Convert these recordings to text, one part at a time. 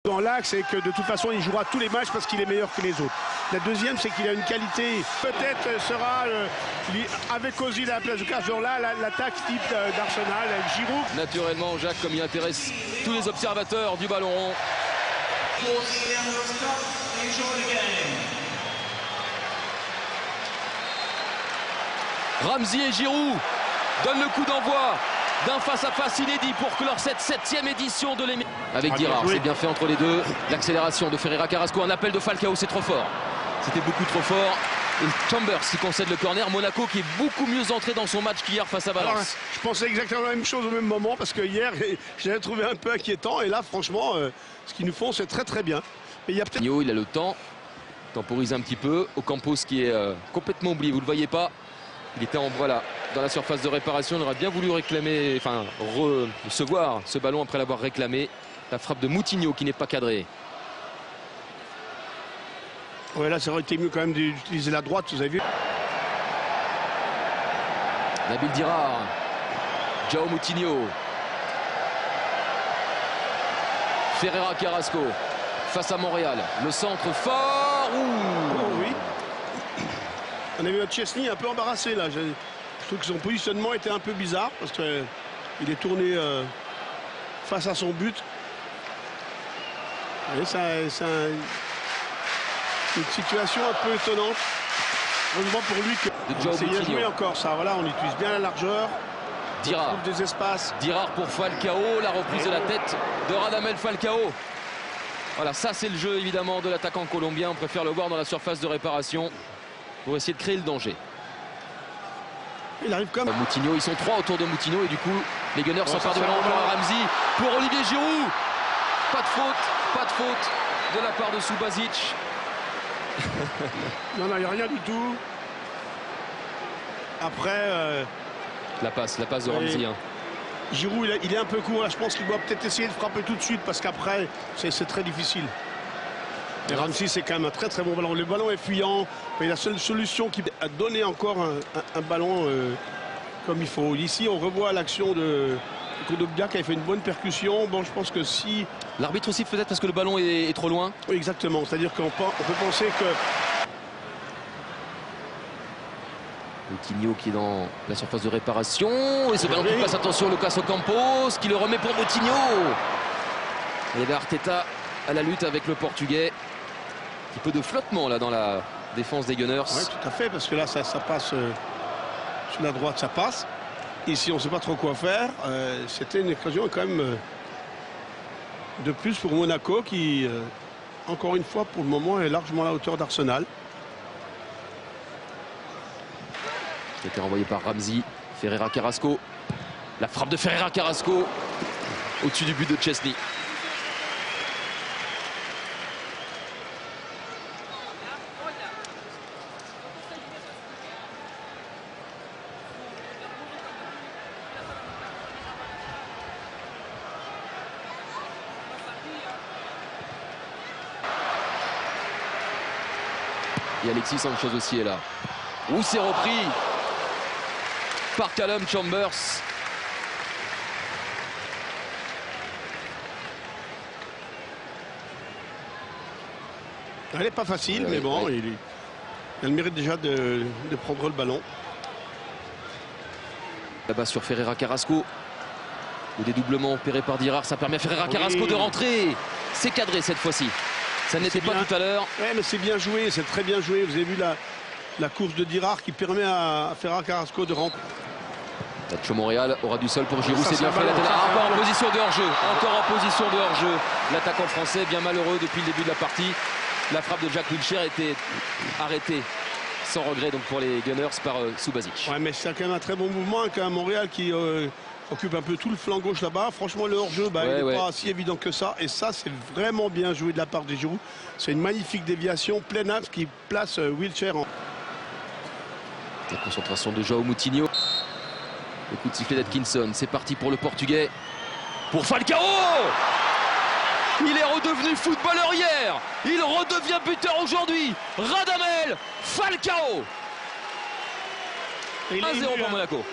Dans l'axe, c'est que de toute façon, il jouera tous les matchs parce qu'il est meilleur que les autres. La deuxième, c'est qu'il a une qualité. Peut-être sera, avec Ozil à la place de Cazorla, l'attaque type d'Arsenal, avec Giroud. Naturellement, Jacques, comme il intéresse tous les observateurs du ballon rond. Ramsey et Giroud donnent le coup d'envoi d'un face-à-face inédit pour clore cette 7e édition de l'émission. Avec Dirard, c'est bien fait entre les deux. L'accélération de Ferreira Carrasco, un appel de Falcao, c'est trop fort. C'était beaucoup trop fort. Et Chambers qui concède le corner. Monaco qui est beaucoup mieux entré dans son match qu'hier face à Valence. Alors, je pensais exactement la même chose au même moment parce que hier, je l'avais trouvé un peu inquiétant. Et là, franchement, ce qu'ils nous font, c'est très très bien. Mais il y a peut-être... Il a le temps, temporise un petit peu. Ocampos qui est complètement oublié, vous ne le voyez pas. Il était dans la surface de réparation. Il aurait bien voulu réclamer, enfin recevoir ce ballon après l'avoir réclamé. La frappe de Moutinho qui n'est pas cadrée. Ouais, là, ça aurait été mieux quand même d'utiliser la droite, vous avez vu. Nabil Dirard. João Moutinho. Ferreira Carrasco. Face à Montréal. Le centre fort. Oh, oui. On a vu Chesney un peu embarrassé là. Je trouve que son positionnement était un peu bizarre parce qu'il est tourné face à son but. C'est une situation un peu étonnante. Heureusement pour lui que c'est joué encore ça. Voilà, on utilise bien la largeur. Dirard. On trouve des espaces. Dirard pour Falcao. La reprise de la tête de Radamel Falcao. Voilà, ça c'est le jeu évidemment de l'attaquant colombien. On préfère le voir dans la surface de réparation pour essayer de créer le danger. Il arrive comme Moutinho, ils sont 3 autour de Moutinho et du coup les Gunners s'emparent du ballon pour Ramsey, pour Olivier Giroud. Pas de faute de la part de Subasic. Non, il n'y a rien du tout. Après la passe de Ramsey. Giroud, il est un peu court là. Je pense qu'il doit peut-être essayer de frapper tout de suite parce qu'après c'est très difficile. Et Ramsey, c'est quand même un très très bon ballon. Le ballon est fuyant. Et la seule solution qui a donné encore un ballon comme il faut. Ici, on revoit l'action de Kondogbia qui a fait une bonne percussion. Bon, je pense que si... L'arbitre aussi peut-être parce que le ballon est trop loin. Oui, exactement. C'est-à-dire qu'on peut penser que... Moutinho qui est dans la surface de réparation. Et ce ballon qui passe, attention, Lucas Ocampos qui le remet pour Moutinho. Il y avait Arteta à la lutte avec le Portugais. Un petit peu de flottement là dans la défense des Gunners. Oui, tout à fait, parce que là, ça passe sur la droite, ça passe. Ici, on ne sait pas trop quoi faire. C'était une occasion quand même de plus pour Monaco qui, encore une fois, pour le moment, est largement à la hauteur d'Arsenal. C'était renvoyé par Ramsey. Ferreira Carrasco. La frappe de Ferreira Carrasco au-dessus du but de Chesney. Et Alexis Sanchez aussi est là. Où c'est repris par Callum Chambers. Elle n'est pas facile, mais bon, elle mérite déjà de prendre le ballon. Là-bas sur Ferreira Carrasco. Le dédoublement opéré par Dirard, ça permet à Ferreira Carrasco de rentrer. C'est cadré cette fois-ci. Ça n'était pas tout à l'heure. Oui, mais c'est bien joué, c'est très bien joué. Vous avez vu la course de Dirard qui permet à Ferreira Carrasco de rentrer. Nacho Montréal aura du sol pour Giroud, c'est bien fait. Encore en position de hors-jeu. Encore en position de hors-jeu. L'attaquant français bien malheureux depuis le début de la partie. La frappe de Jack Wilshere était arrêtée sans regret donc pour les Gunners par Subasic. Ouais, mais c'est quand même un très bon mouvement qu'un Montréal qui occupe un peu tout le flanc gauche là-bas. Franchement, le hors-jeu, il n'est pas si évident que ça. Et ça, c'est vraiment bien joué de la part des Giroud. C'est une magnifique déviation, plein axe qui place Wilshere en... La concentration de João Moutinho. Le coup de sifflet d'Atkinson. C'est parti pour le Portugais. Pour Falcao! Il est redevenu footballeur hier. Il redevient buteur aujourd'hui. Radamel Falcao. 1-0 pour Monaco.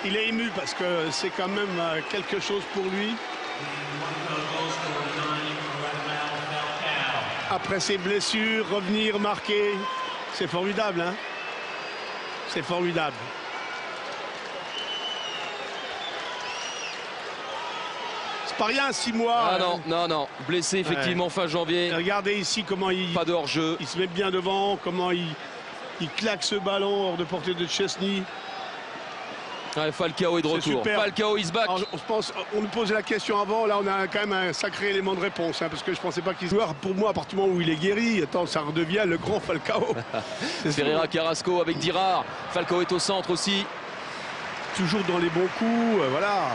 Il est ému parce que c'est quand même quelque chose pour lui. après ses blessures, revenir, marquer. C'est formidable, hein. C'est formidable. C'est pas rien, 6 mois. Ah non, non, non. Blessé effectivement fin janvier. Regardez ici comment il... Pas de hors-jeu. Il se met bien devant, comment il claque ce ballon hors de portée de Szczesny. Ouais, Falcao est de retour. Super. Falcao is back. Alors, on nous posait la question avant, là on a quand même un sacré élément de réponse, hein, parce que je pensais pas qu'il joueur. Pour moi, à partir du moment où il est guéri, attends, ça redevient le grand Falcao. Ferreira Carrasco avec Dirard. Falcao est au centre aussi. Toujours dans les bons coups, voilà.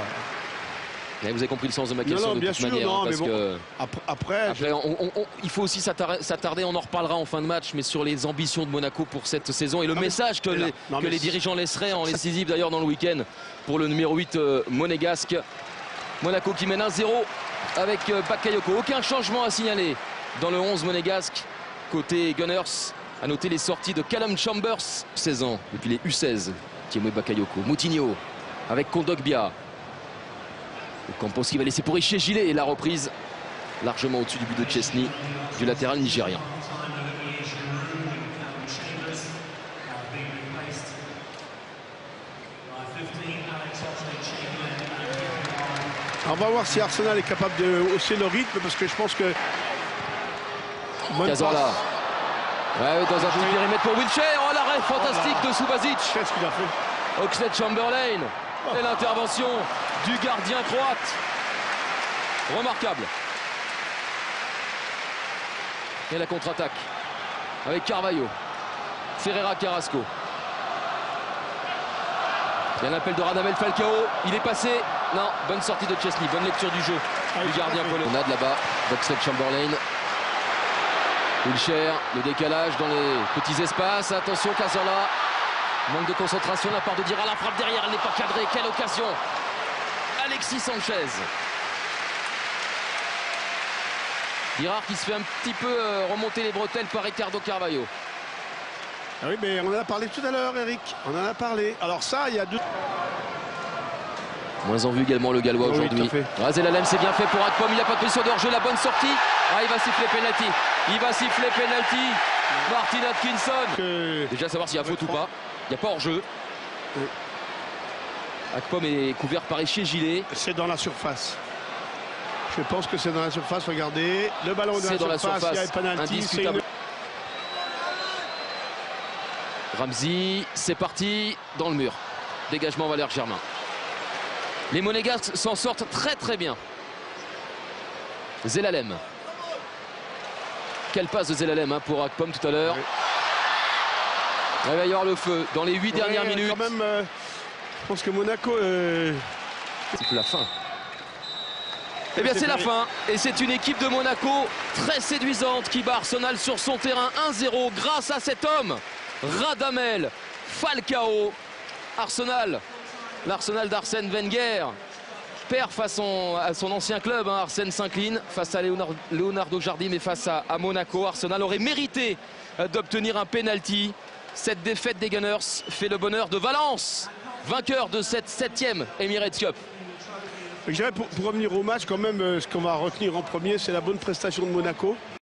Et vous avez compris le sens de ma question de toute manière. Non, parce mais bon, que après il faut aussi s'attarder, on en reparlera en fin de match, mais sur les ambitions de Monaco pour cette saison et le message que les dirigeants laisseraient en décisif d'ailleurs dans le week-end pour le numéro 8 monégasque. Monaco qui mène 1-0 avec Bakayoko. Aucun changement à signaler dans le 11 monégasque. Côté Gunners, à noter les sorties de Callum Chambers, 16 ans, depuis les U16, Thiemoué Bakayoko. Moutinho avec Kondogbia. Campos qui va laisser pour Eché Gillet et la reprise largement au-dessus du but de Szczesny du latéral nigérien. on va voir si Arsenal est capable de hausser le rythme, parce que je pense que... Cazorla. Ouais, dans un petit périmètre pour Wilshere. Oh, l'arrêt fantastique de Subasic. Qu'est-ce qu'il a fait? Oxlade-Chamberlain. Et l'intervention du gardien croate. Remarquable. Et la contre-attaque avec Carvalho. Ferreira Carrasco. Il y a un appel de Radamel Falcao. Il est passé. Non, bonne sortie de Szczesny. Bonne lecture du jeu du gardien polonais. On a de là-bas Oxlade-Chamberlain. Wilshere, le décalage dans les petits espaces. Attention, Cazorla. Manque de concentration de la part de Dirard. La frappe derrière, elle n'est pas cadrée. Quelle occasion! Alexis Sanchez. Dirard qui se fait un petit peu remonter les bretelles par Ricardo Carvalho. Ah oui, mais on en a parlé tout à l'heure, Eric. On en a parlé. Alors ça, il y a deux... Moins en vue également le Gallois aujourd'hui. Zelalem, c'est bien fait pour Akpom. Il n'y a pas de position de hors-jeu. La bonne sortie. Ah, il va siffler penalty. Il va siffler penalty. Martin Atkinson. Déjà savoir s'il y a faute ou pas. Il n'y a pas hors-jeu. Akpom est couvert par Eché Gillet. C'est dans la surface. Je pense que c'est dans la surface. Regardez. Le ballon dans la surface. Il y a penalty. Indiscutable. Ramsey, c'est parti dans le mur. Dégagement Valère Germain. Les Monégasques s'en sortent très très bien. Zelalem. Quelle passe de Zelalem pour Akpom tout à l'heure. Il va y avoir le feu dans les 8 dernières minutes. Quand même, je pense que Monaco... C'est la fin. Eh bien c'est la fin. Et c'est une équipe de Monaco très séduisante qui bat Arsenal sur son terrain 1-0 grâce à cet homme, Radamel Falcao. Arsenal, l'Arsenal d'Arsène Wenger perd face à son ancien club. Arsène s'incline face à Leonardo Jardim et face à Monaco. Arsenal aurait mérité d'obtenir un penalty. Cette défaite des Gunners fait le bonheur de Valence, vainqueur de cette 7e Emirates Cup. Je dirais pour revenir au match, quand même, ce qu'on va retenir en premier, c'est la bonne prestation de Monaco.